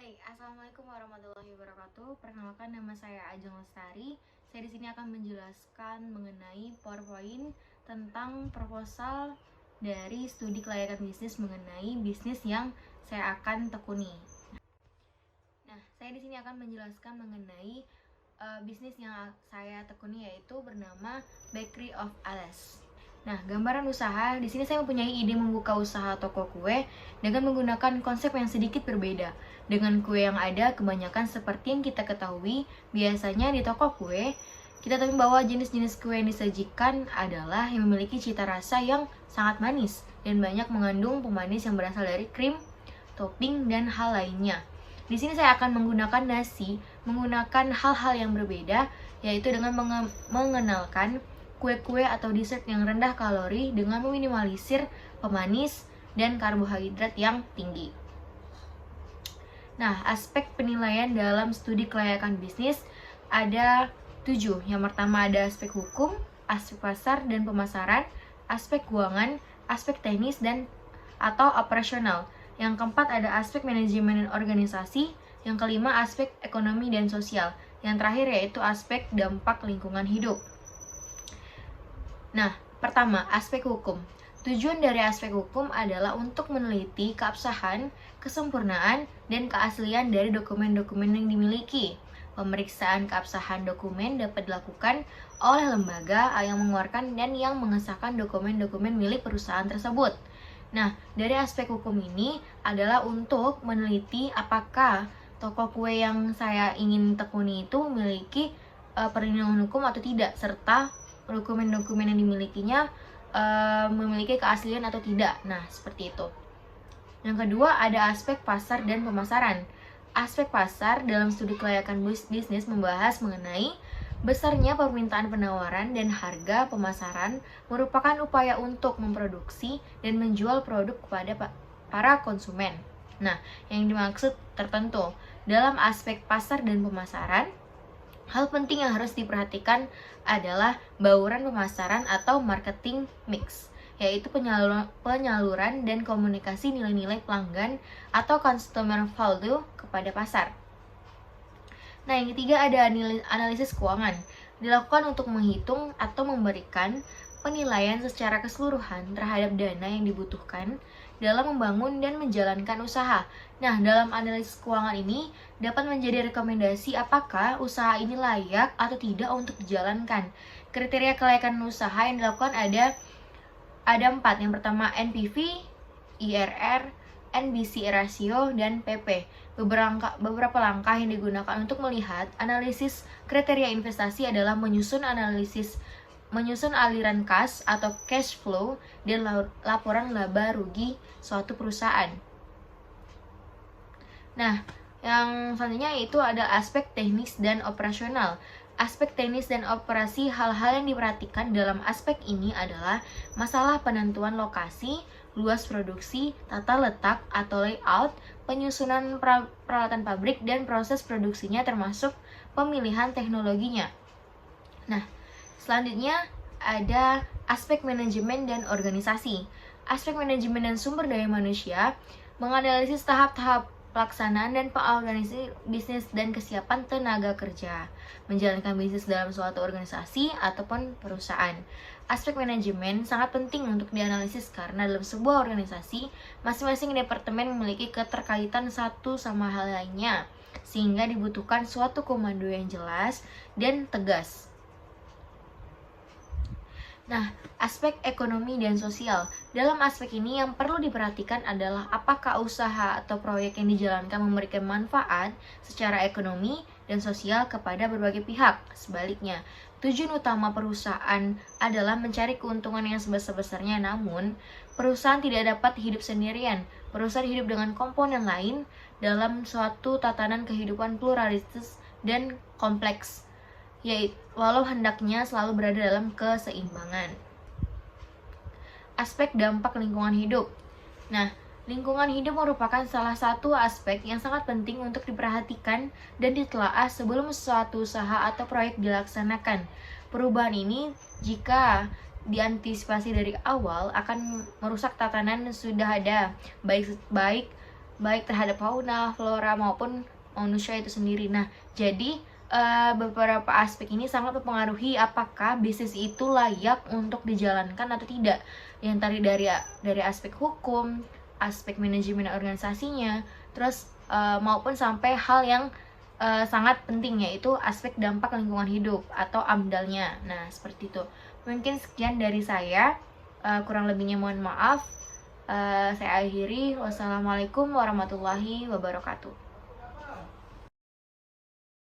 Baik, assalamualaikum warahmatullahi wabarakatuh. Perkenalkan, nama saya Ajeng Lestari. Saya di sini akan menjelaskan mengenai PowerPoint tentang proposal dari studi kelayakan bisnis mengenai bisnis yang saya akan tekuni. Nah, saya di sini akan menjelaskan mengenai bisnis yang saya tekuni, yaitu bernama Bakery of Alice. Nah, gambaran usaha, di sini saya mempunyai ide membuka usaha toko kue dengan menggunakan konsep yang sedikit berbeda. Dengan kue yang ada, kebanyakan seperti yang kita ketahui, biasanya di toko kue, kita tahu bahwa jenis-jenis kue yang disajikan adalah yang memiliki cita rasa yang sangat manis dan banyak mengandung pemanis yang berasal dari krim, topping, dan hal lainnya. Di sini saya akan menggunakan nasi, menggunakan hal-hal yang berbeda, yaitu dengan mengenalkan kue-kue atau dessert yang rendah kalori dengan meminimalisir pemanis dan karbohidrat yang tinggi. Nah, aspek penilaian dalam studi kelayakan bisnis ada 7. Yang pertama ada aspek hukum, aspek pasar dan pemasaran, aspek keuangan, aspek teknis dan atau operasional. Yang keempat ada aspek manajemen dan organisasi. Yang kelima aspek ekonomi dan sosial. Yang terakhir yaitu aspek dampak lingkungan hidup. Nah, pertama, aspek hukum. Tujuan dari aspek hukum adalah untuk meneliti keabsahan, kesempurnaan, dan keaslian dari dokumen-dokumen yang dimiliki. Pemeriksaan keabsahan dokumen dapat dilakukan oleh lembaga yang mengeluarkan dan yang mengesahkan dokumen-dokumen milik perusahaan tersebut. Nah, dari aspek hukum ini adalah untuk meneliti apakah toko kue yang saya ingin tekuni itu memiliki perlindungan hukum atau tidak, serta dokumen-dokumen yang dimilikinya memiliki keaslian atau tidak. Nah, seperti itu. Yang kedua ada aspek pasar dan pemasaran. Aspek pasar dalam studi kelayakan bisnis membahas mengenai besarnya permintaan penawaran dan harga pemasaran merupakan upaya untuk memproduksi dan menjual produk kepada para konsumen. Nah, yang dimaksud tertentu dalam aspek pasar dan pemasaran, hal penting yang harus diperhatikan adalah bauran pemasaran atau marketing mix, yaitu penyaluran dan komunikasi nilai-nilai pelanggan atau customer value kepada pasar. Nah, yang ketiga ada analisis keuangan, dilakukan untuk menghitung atau memberikan penilaian secara keseluruhan terhadap dana yang dibutuhkan dalam membangun dan menjalankan usaha. Nah, dalam analisis keuangan ini dapat menjadi rekomendasi apakah usaha ini layak atau tidak untuk dijalankan. Kriteria kelayakan usaha yang dilakukan ada 4. Yang pertama NPV, IRR, NBC ratio, dan PP. Beberapa langkah yang digunakan untuk melihat analisis kriteria investasi adalah menyusun aliran kas atau cash flow dan laporan laba rugi suatu perusahaan. Nah, yang selanjutnya itu ada aspek teknis dan operasional. Aspek teknis dan operasi, hal-hal yang diperhatikan dalam aspek ini adalah masalah penentuan lokasi, luas produksi, tata letak atau layout, penyusunan peralatan pabrik, dan proses produksinya termasuk pemilihan teknologinya. Nah, selanjutnya ada aspek manajemen dan organisasi. Aspek manajemen dan sumber daya manusia menganalisis tahap-tahap pelaksanaan dan pengorganisasi bisnis dan kesiapan tenaga kerja menjalankan bisnis dalam suatu organisasi ataupun perusahaan. Aspek manajemen sangat penting untuk dianalisis karena dalam sebuah organisasi masing-masing departemen memiliki keterkaitan satu sama hal lainnya, sehingga dibutuhkan suatu komando yang jelas dan tegas. Nah, aspek ekonomi dan sosial. Dalam aspek ini yang perlu diperhatikan adalah apakah usaha atau proyek yang dijalankan memberikan manfaat secara ekonomi dan sosial kepada berbagai pihak. Sebaliknya, tujuan utama perusahaan adalah mencari keuntungan yang sebesar-besarnya, namun perusahaan tidak dapat hidup sendirian. Perusahaan hidup dengan komponen lain dalam suatu tatanan kehidupan pluralistis dan kompleks, yaitu walau hendaknya selalu berada dalam keseimbangan. Aspek dampak lingkungan hidup. Nah, lingkungan hidup merupakan salah satu aspek yang sangat penting untuk diperhatikan dan ditelaah sebelum suatu usaha atau proyek dilaksanakan. Perubahan ini jika diantisipasi dari awal akan merusak tatanan yang sudah ada, baik baik terhadap fauna, flora maupun manusia itu sendiri. Nah, jadi beberapa aspek ini sangat mempengaruhi apakah bisnis itu layak untuk dijalankan atau tidak. Yang tadi dari aspek hukum, aspek manajemen organisasinya, terus maupun sampai hal yang sangat penting, yaitu aspek dampak lingkungan hidup atau AMDAL-nya. Nah, seperti itu. Mungkin sekian dari saya. Kurang lebihnya mohon maaf. Saya akhiri. Wassalamualaikum warahmatullahi wabarakatuh.